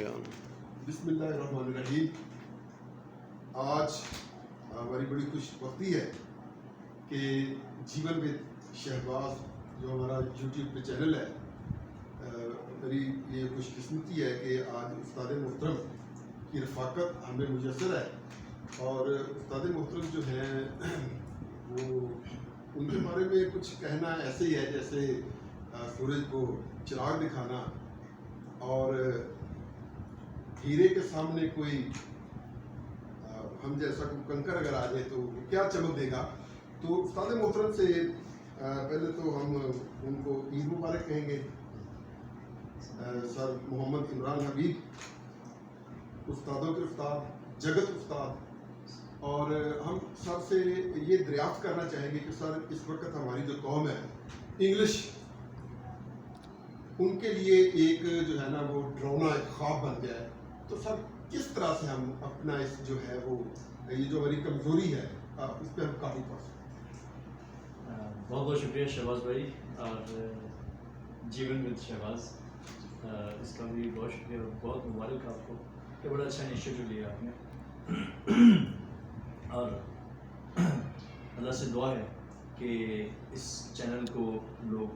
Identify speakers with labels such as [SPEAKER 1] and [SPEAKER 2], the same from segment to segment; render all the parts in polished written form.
[SPEAKER 1] بیان.
[SPEAKER 2] بسم اللہ الرحمن الرحیم. آج ہماری بڑی خوش بختی ہے کہ جیون وتھ شہباز جو ہمارا یوٹیوب پہ چینل ہے، میری یہ خوش قسمتی ہے کہ آج استاد محترم کی رفاقت ہمیں میسر ہے. اور استاد محترم جو ہیں وہ ان کے بارے میں کچھ کہنا ایسے ہی ہے جیسے سورج کو چراغ دکھانا اور ہیرے کے سامنے کوئی ہم جیسا کوئی کنکر اگر آ جائے تو وہ کیا چمک دے گا. تو استاد محترم سے پہلے تو ہم ان کو عید مبارک کہیں گے. سر محمد عمران حبیب استادوں کے استاد، جگت استاد، اور ہم سر سے یہ دریافت کرنا چاہیں گے کہ سر اس وقت ہماری جو قوم ہے انگلش ان کے لیے ایک جو ہے نا وہ ڈراؤنا ایک خواب بن گیا ہے. تو سر کس طرح سے ہم اپنا اس جو ہے وہ یہ جو ہماری کمزوری ہے اس پہ ہم قابو پا سکتے ہیں.
[SPEAKER 3] بہت بہت شکریہ شہباز بھائی اور جیون وتھ شہباز، اس کا بھی بہت شکریہ اور بہت مبارک آپ کو کہ بڑا اچھا انیشیٹو لیا آپ نے. اور اللہ سے دعا ہے کہ اس چینل کو لوگ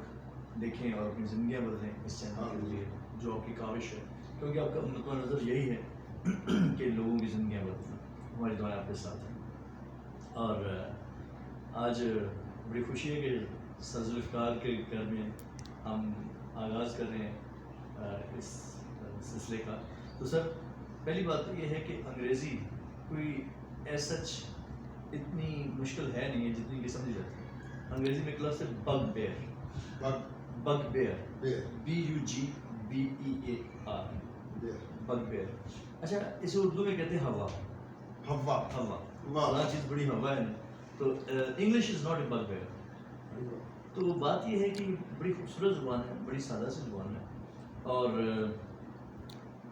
[SPEAKER 3] دیکھیں اور اپنی زندگیاں بدلیں اس چینل کے لیے، جو آپ کی کاوش ہے، کیونکہ آپ کا نقطہ نظر یہی ہے کہ لوگوں کی زندگیاں بدلیں. ہماری دعائیں آپ کے ساتھ ہیں. اور آج بڑی خوشی ہے کہ سر ذوالفقار کے گھر میں ہم آغاز کر رہے ہیں اس سلسلے کا. تو سر پہلی بات تو یہ ہے کہ انگریزی کوئی ایز سچ اتنی مشکل ہے نہیں ہے جتنی کہ سمجھی جاتی ہے. انگریزی میں کلاس ہے bugbear, bugbear, BUGBEAR، bugbear. اچھا اسے اردو میں کہتے ہیں ہوا. فلاں چیز بڑی ہوا ہے نا، تو English is not a bugbear. تو بات یہ ہے کہ بڑی خوبصورت زبان ہے، بڑی سادہ سی زبان ہے. اور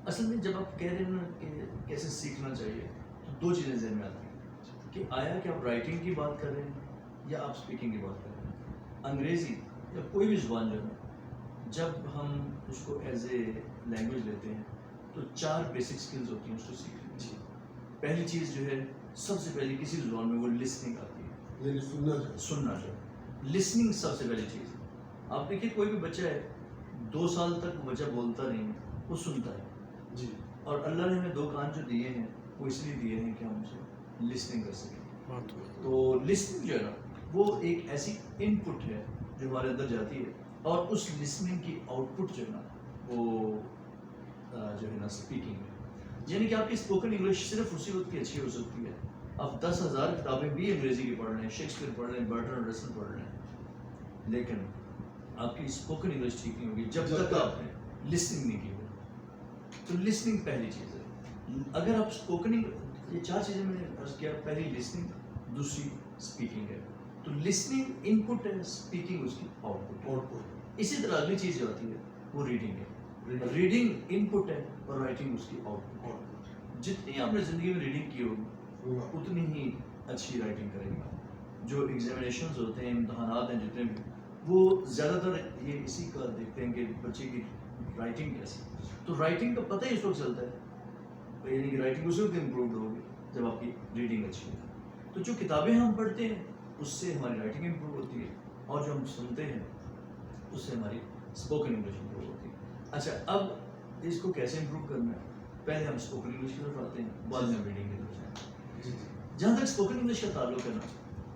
[SPEAKER 3] اصل میں جب آپ کہہ رہے ہیں نا کہ کیسے سیکھنا چاہیے تو دو چیزیں ذہن میں آتی ہیں کہ آیا کہ آپ رائٹنگ کی بات کر رہے ہیں یا آپ اسپیکنگ کی بات کر رہے ہیں. انگریزی یا کوئی بھی زبان جو ہے جب ہم اس کو ایز اے لینگویج لیتے ہیں تو 4 بیسک سکلز ہوتی ہیں اس کو سیکھنے کی. پہلی چیز جو ہے سب سے پہلی کسی زبان میں وہ لسننگ آتی ہے،
[SPEAKER 2] یعنی
[SPEAKER 3] سننا جو ہے. لسننگ سب سے پہلی چیز ہے. آپ دیکھیے کوئی بھی بچہ ہے 2 سال تک وہ بچہ بولتا نہیں ہے، وہ سنتا ہے.
[SPEAKER 2] جی. اور
[SPEAKER 3] اللہ نے ہمیں 2 کان جو دیے ہیں وہ اس لیے دیے ہیں کہ ہم اسے لسننگ کر سکیں. تو لسننگ جو ہے نا وہ ایک ایسی ان پٹ ہے جو ہمارے اندر جاتی ہے، اور اس لسننگ کی آؤٹ پٹ جو ہے نا وہ جو ہے نا اسپیکنگ ہے. یعنی کہ آپ کی اسپوکن انگلش صرف اسی وقت کی اچھی ہو سکتی ہے آپ 10,000 کتابیں بھی انگریزی کی پڑھ رہے ہیں، شیکسپیئر پڑھ رہے ہیں، برٹرنڈ رسل پڑھ رہے ہیں، لیکن آپ کی اسپوکن انگلش ٹھیک نہیں ہوگی جب تک آپ نے لسننگ نہیں کی ہوگی. تو لسننگ پہلی چیز ہے. اگر آپ اسپوکن یہ 4 چیزیں میں نے عرض کیا، پہلی لسننگ، دوسری اسپیکنگ ہے. تو لسننگ ان پٹ ہے، اسپیکنگ اس کی آؤٹ پٹ. اسی طرح اگلی چیز جو آتی ہے وہ ریڈنگ ہے. ریڈنگ ان پٹ ہے اور رائٹنگ اس کی آؤٹ پٹ. جتنی آپ نے زندگی میں ریڈنگ کی ہوگی اتنی ہی اچھی رائٹنگ کریں گے. جو ایگزامینیشنز ہوتے ہیں، امتحانات ہیں جتنے بھی، وہ زیادہ تر یہ اسی کا دیکھتے ہیں کہ بچے کی رائٹنگ کیسی. تو رائٹنگ کا پتہ ہی اس وقت چلتا ہے، یعنی کہ رائٹنگ اس وقت امپرووڈ ہوگی جب آپ کی ریڈنگ اچھی ہوگی. تو جو کتابیں ہم پڑھتے ہیں اس سے ہماری رائٹنگ امپروو ہوتی ہے، اور جو ہم سنتے ہیں اس سے ہماری اسپوکن انگلش امپروو ہوتی ہے. اچھا اب اس کو کیسے امپروو کرنا ہے؟ پہلے ہم اسپوکن انگلش کی طرف آتے ہیں، بعد میں ہم ریڈنگ کی طرف جائیں. جہاں تک اسپوکن انگلش کا تعلق ہے نا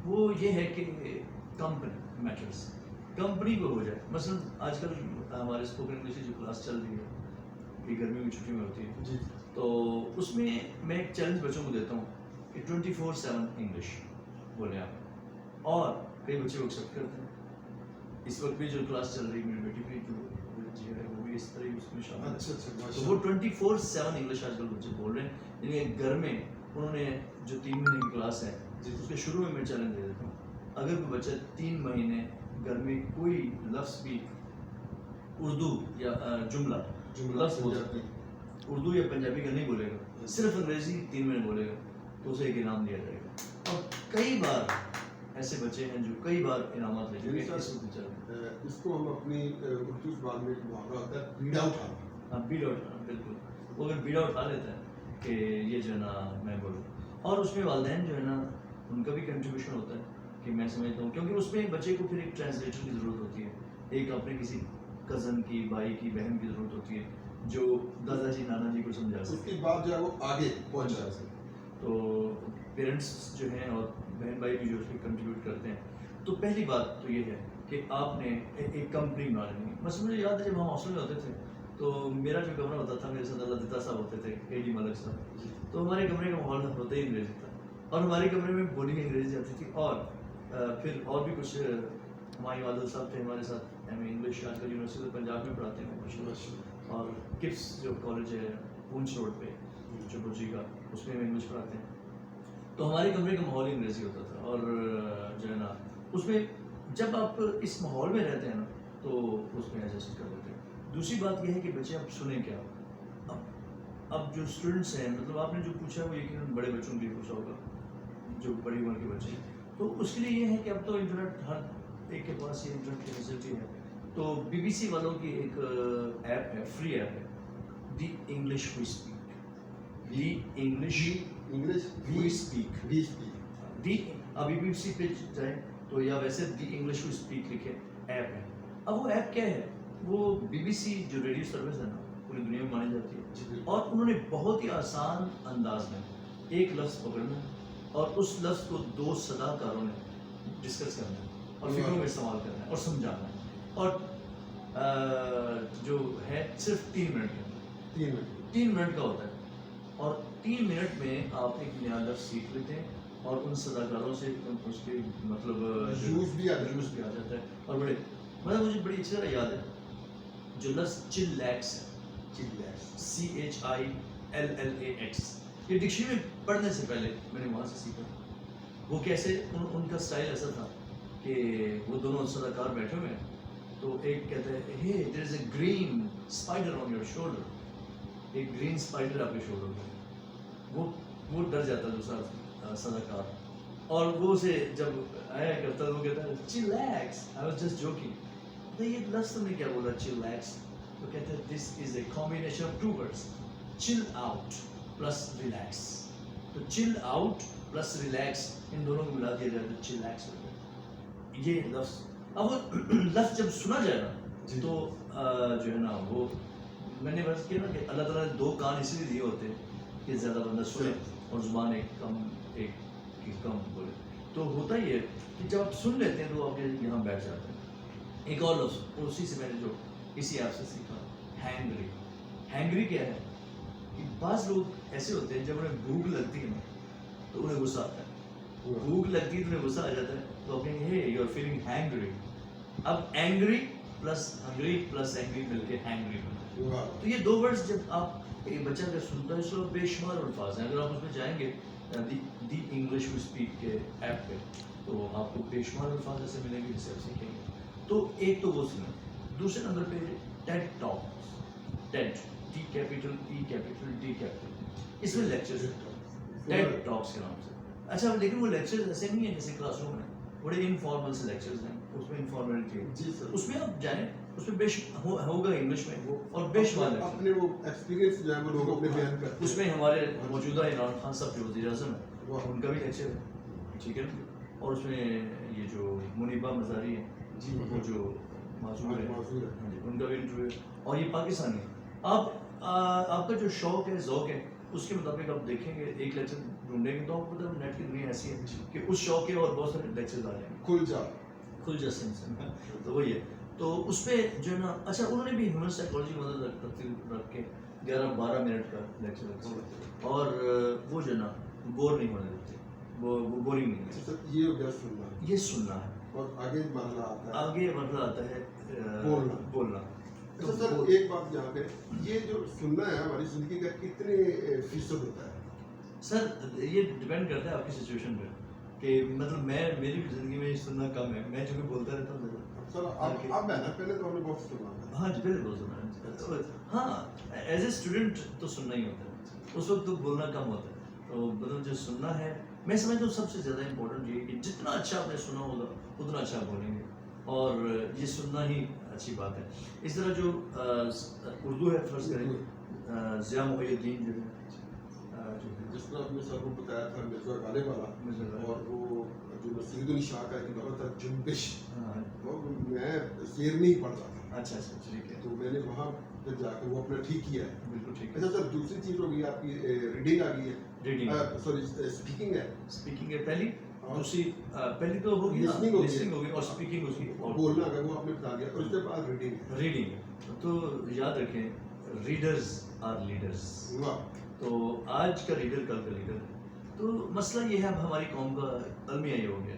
[SPEAKER 3] وہ یہ ہے کہ کمپنی میٹرس. کمپنی کو ہو جائے، مثلا آج کل ہمارے اسپوکن انگلش کی جو کلاس چل رہی ہے یہ گرمیوں کی چھٹی میں ہوتی ہے، تو اس میں میں ایک چیلنج بچوں کو دیتا ہوں کہ 24/7 انگلش بولیں آپ، اور کئی بچے کو ایکسیپٹ کرتے ہیں. اس وقت بھی جو کلاس چل رہی ہے میری بیٹی بھی جو ہے وہ بھی اس طرح اس میں شامل ہے. تو وہ 24/7 انگلش آج کل بچے بول رہے ہیں. یعنی گھر میں انہوں نے جو 3 مہینے کی کلاس ہے اس کے شروع میں چیلنج دے دیتا ہوں، اگر کوئی بچہ 3 مہینے گھر میں کوئی لفظ بھی اردو یا جملہ لفظ بول سکتے ہیں، اردو یا پنجابی کا نہیں بولے گا، صرف انگریزی 3 مہینے بولے گا، تو اسے ایک انعام دیا جائے گا. اور کئی بار ایسے بچے ہیں جو کئی بار انعامات لے چکے ہیں.
[SPEAKER 2] اس کو ہم اپنی اردو زبان میں ایک محاورہ ہوتا ہے بیڑا اٹھانا.
[SPEAKER 3] ہاں بیڑا اٹھانا، بالکل. وہ اگر بیڑا اٹھا لیتا ہے کہ یہ جو ہے نا میں بولوں. اور اس میں والدین جو ہے نا ان کا بھی کنٹریبیوشن ہوتا ہے کہ میں سمجھتا ہوں, کیونکہ اس میں بچے کو پھر ایک ٹرانسلیٹر کی ضرورت ہوتی ہے, ایک اپنے کسی کزن کی, بھائی کی, بہن کی ضرورت ہوتی ہے جو دادا جی نانا جی کو سمجھا سکے,
[SPEAKER 2] اس کی بات جو ہے وہ آگے پہنچا سکے.
[SPEAKER 3] تو پیرنٹس جو ہیں اور بہن بھائی بھی جو اس میں کنٹریبیوٹ کرتے ہیں. تو پہلی بات تو یہ ہے کہ آپ نے ایک کمپنی بنا لینی ہے. بس مجھے یاد ہے جب ہم ہاسٹل میں ہوتے تھے تو میرا جو کمرہ ہوتا تھا, میرے ساتھ اللہ دتا صاحب ہوتے تھے, اے ڈی ملک صاحب, تو ہمارے کمرے کا ماحول ہوتا ہی انگریزی تھا, اور ہمارے کمرے میں بولی انگریزی آتی تھی. اور پھر اور بھی کچھ ہمایوں عادل صاحب تھے ہمارے ساتھ, ایم اے انگلش آج کل یونیورسٹی پنجاب میں پڑھاتے ہیں, اور کپس جو کالج ہے پونچھ روڈ پہ جو بجی کا, اس میں انگلش پڑھاتے ہیں. تو ہمارے کمرے کا ماحول انگریزی ہوتا تھا, اور جو ہے نا اس میں جب آپ اس ماحول میں رہتے ہیں نا تو اس میں ایڈجسٹ کر لیتے ہیں. دوسری بات یہ ہے کہ بچے اب سنیں کیا. اب جو اسٹوڈنٹس ہیں, مطلب آپ نے جو پوچھا وہ یقیناً بڑے بچوں کے لیے پوچھا ہوگا, جو بڑی عمر کے بچے ہیں, تو اس کے لیے یہ ہے کہ اب تو انٹرنیٹ ہر ایک کے پاس یہ انٹرنیٹ کی فیسلٹی ہے. تو بی بی سی والوں کی ایک ایپ ہے, فری ایپ ہے, the English we speak. The English we speak, the, ابھی بی بی سی پہ جائیں تو یا ویسے دی انگلش وی اسپیک لکھے ایپ ہے. اب وہ ایپ کیا ہے, وہ بی بی سی جو ریڈیو سروس ہے نا پوری دنیا میں مانی جاتی ہے, اور انہوں نے بہت ہی آسان انداز میں ایک لفظ پکڑنا اور اس لفظ کو دو صدا کاروں نے ڈسکس کرنا ہے اور فکروں میں استعمال کرنا ہے اور سمجھانا ہے, اور جو ہے صرف 3 منٹ کا, 3 منٹ کا ہوتا ہے, اور 3 منٹ میں آپ ایک نیا لفظ سیکھ لیتے ہیں اور ان صداکاروں سے اس کے مطلب
[SPEAKER 2] یوز بھی آ
[SPEAKER 3] جاتا ہے. اور بڑے مطلب مجھے بڑی اچھی طرح یاد ہے جو لفظ چلیکس ہے, CHILLAX, یہ ڈکشنری میں پڑھنے سے پہلے میں نے وہاں سے سیکھا. وہ کیسے, ان کا اسٹائل ایسا تھا کہ وہ دونوں صداکار بیٹھے ہوئے ہیں, تو ایک کہتا ہے hey there is a green spider on your shoulder, ایک گرین اسپائڈر آپ کے شولڈر پہ. وہ ڈر جاتا ہے دوسرا صداکار, اور وہ اسے جب آیا کرتا ہے وہ کہتا ہے چلیکس, I was just joking. تو یہ لفظ تم نے کیا بولا چلیکس, تو کہتے ہیں this is a combination of 2 words, chill out plus relax. تو chill out plus relax ان دونوں کو ملا دیا جائے تو chillax ہو جائے یہ لفظ. اب وہ لفظ جب سنا جائے نا تو جو ہے نا وہ میں نے بس کیا نا کہ اللہ تعالیٰ نے 2 کان اس لیے دیے ہوتے ہیں کہ زیادہ بندہ سنے اور زبان ایک کم بولے. تو ہوتا ہی ہے کہ جب آپ سن لیتے ہیں تو آپ یہاں بیٹھ جاتے ہیں. ایک اور لفظ اسی سے میں نے جو اسی ایپ سے سیکھا, ہینگری. ہینگری کیا ہے کہ بعض لوگ ایسے ہوتے ہیں جب انہیں بھوک لگتی ہے نا تو انہیں غصہ آتا ہے, بھوک لگتی ہے تو انہیں غصہ آ جاتا ہے, تو آپ کہیں گے hey you are feeling hangry. اب angry plus hungry plus angry مل کے ہینگری بنتا ہے. تو یہ 2 ورڈز جب آپ ایک بچہ اگر سنتا ہے اس کو بے شمار الفاظ ہیں, اگر آپ اس میں جائیں گے دی انگلش وی اسپیک کے ایپ پہ تو آپ کو بے شمار الفاظ ایسے ملیں گے جسے آپ سیکھیں گے. تو ایک تو وہ سنیں. دوسرے نمبر پہ ٹیڈ ٹاکس, ٹیڈ ٹی کیپیٹل ای کیپیٹل ڈی کیپیٹل, اس میں لیکچرز ٹیڈ ٹاکس کے نام سے. اچھا لیکن وہ لیکچرز ایسے نہیں ہیں جیسے کلاس روم میں, بڑے انفارمل سے لیکچرز ہیں, اس میں انفارمیلٹی ہے.
[SPEAKER 2] جی سر,
[SPEAKER 3] اس میں آپ جائیں, اس میں ہوگا انگلش میں اور بے شمار
[SPEAKER 2] اپنے وہ ایکسپیرینس جو ہے وہ لوگ اپنے بیان کرتے ہیں.
[SPEAKER 3] اس میں ہمارے موجودہ عمران خان صاحب جو وزیر اعظم ہیں ان کا بھی لیکچر ہے, ٹھیک ہے. اور اس میں یہ جو منیبہ مزاری ہیں
[SPEAKER 2] جی
[SPEAKER 3] وہ جو معذور ہے ان کا بھی انٹرویو ہے, اور یہ پاکستانی ہے. آپ کا جو شوق ہے ذوق ہے اس کے مطابق آپ دیکھیں گے ایک لیکچر ڈھونڈیں گے تو آپ مطلب نیٹ کی دنیا ایسی ہے کہ اس شوق کے اور بہت سارے لیکچرز آ جائیں گے. کھل جا سینس تو وہی ہے. تو اس پہ جو ہے نا اچھا انہوں نے بھی ہیومن سائیکالوجی مدد رکھ کے 11-12 منٹ کا لیکچر رکھا, اور وہ جو ہے نا بور نہیں ہونے دیتے, وہ بورنگ نہیں ہے.
[SPEAKER 2] یہ ہو گیا سننا,
[SPEAKER 3] یہ سننا ہے,
[SPEAKER 2] اور آگے
[SPEAKER 3] مرحلہ آتا ہے بولنا.
[SPEAKER 2] اچھا سر ایک بات یہاں پہ, یہ جو سننا ہے ہماری زندگی کا کتنے فیصد ہوتا ہے؟
[SPEAKER 3] سر یہ ڈپینڈ کرتا ہے آپ کی سچویشن پہ, کہ مطلب میری زندگی میں سننا کم ہے, میں چونکہ بولتا رہتا ہوں.
[SPEAKER 2] سر اب ہے نا, پہلے تو ہم نے بہت سنا ہے.
[SPEAKER 3] ہاں جی پہلے بہت سنا ہے. ہاں ایز اے اسٹوڈنٹ تو سننا ہی ہوتا ہے, اس وقت تو بولنا کم ہوتا ہے. تو مطلب جو سننا ہے میں سمجھتا ہوں سب سے زیادہ امپورٹنٹ یہ ہے کہ جتنا اچھا آپ نے سنا ہوگا اتنا اچھا بولیں گے, اور یہ سننا ہی اچھی بات ہے. اس طرح جو اردو ہے فرض کریں ضیاء محی الدین جو ہے
[SPEAKER 2] جس طرح آپ نے سر کو بتایا تھا مرزا غالب والا، اور وہ جو نصیر الشاہ کا ایک دورہ تھا جنبش، میں شعر نہیں پڑھتا تھا،
[SPEAKER 3] اچھا اچھا ٹھیک ہے،
[SPEAKER 2] تو میں نے وہاں پہ جا کے وہ اپنا ٹھیک کیا ہے.
[SPEAKER 3] بالکل ٹھیک ہے.
[SPEAKER 2] اچھا سر، دوسری چیز ہو گئی آپ کی ریڈنگ آ گئی ہے،
[SPEAKER 3] ریڈنگ
[SPEAKER 2] سوری اسپیکنگ ہے،
[SPEAKER 3] اسپیکنگ ہے پہلی، دوسری پہلی تو ہوگی
[SPEAKER 2] لسننگ
[SPEAKER 3] لسننگ ہوگی اور اسپیکنگ ہوگی اور
[SPEAKER 2] بولنا اگر وہ آپ نے بتا دیا، اور اس کے بعد ریڈنگ ہے.
[SPEAKER 3] ریڈنگ تو یاد رکھیں ریڈرز آر لیڈرز.
[SPEAKER 2] واہ،
[SPEAKER 3] تو آج کا ریڈر کل کا لیڈر ہے. تو مسئلہ یہ ہے اب ہماری قوم کا المیہ یہ ہو گیا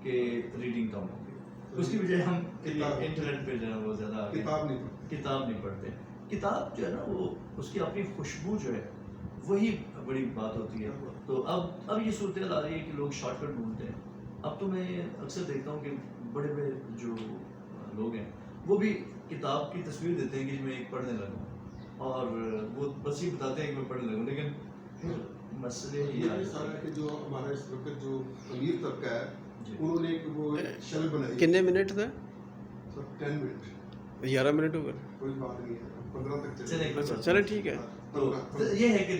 [SPEAKER 3] کہ ریڈنگ کم ہو گئی، اس کی بجائے ہم انٹرنیٹ پہ جو ہے وہ زیادہ کتاب نہیں پڑھتے. کتاب جو ہے نا وہ اس کی اپنی خوشبو جو ہے وہی بڑی بات ہوتی ہے. تو اب یہ صورتحال آ رہی ہے کہ لوگ شارٹ کٹ ڈھونڈتے ہیں. اب تو میں اکثر دیکھتا ہوں کہ بڑے بڑے جو لوگ ہیں وہ بھی کتاب کی تصویر دیتے ہیں کہ میں ایک پڑھنے لگا ہوں، اور وہ بس یہ بتاتے ہیں کہ میں پڑھنے لگوں، لیکن مسئلے
[SPEAKER 2] یہ سارا ہے کہ جو ہمارا اس وقت جو امیر طبقہ ہے انہوں نے وہ شل بنائی.
[SPEAKER 1] کتنے منٹ تھا؟
[SPEAKER 2] سر 10 منٹ
[SPEAKER 1] 11 منٹ ہو گئے.
[SPEAKER 2] کوئی بات نہیں ہے، 15 تک
[SPEAKER 1] چلے ٹھیک ہے.
[SPEAKER 3] تو یہ ہے کہ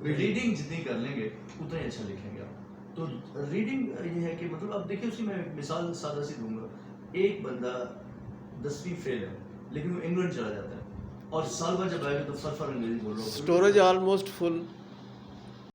[SPEAKER 3] ریڈنگ جتنی کر لیں گے اتنا ہی اچھا لکھیں گے آپ. تو ریڈنگ یہ ہے کہ مطلب اب دیکھیں، اسی میں مثال سادہ سی دوں گا. ایک بندہ 10ویں فیل ہے لیکن وہ انگلینڈ چلا جاتا ہے، اور سال بعد جب آئے گا تو فر انگریزی بول رہا ہوگا.
[SPEAKER 1] اسٹوریج آلموسٹ فل.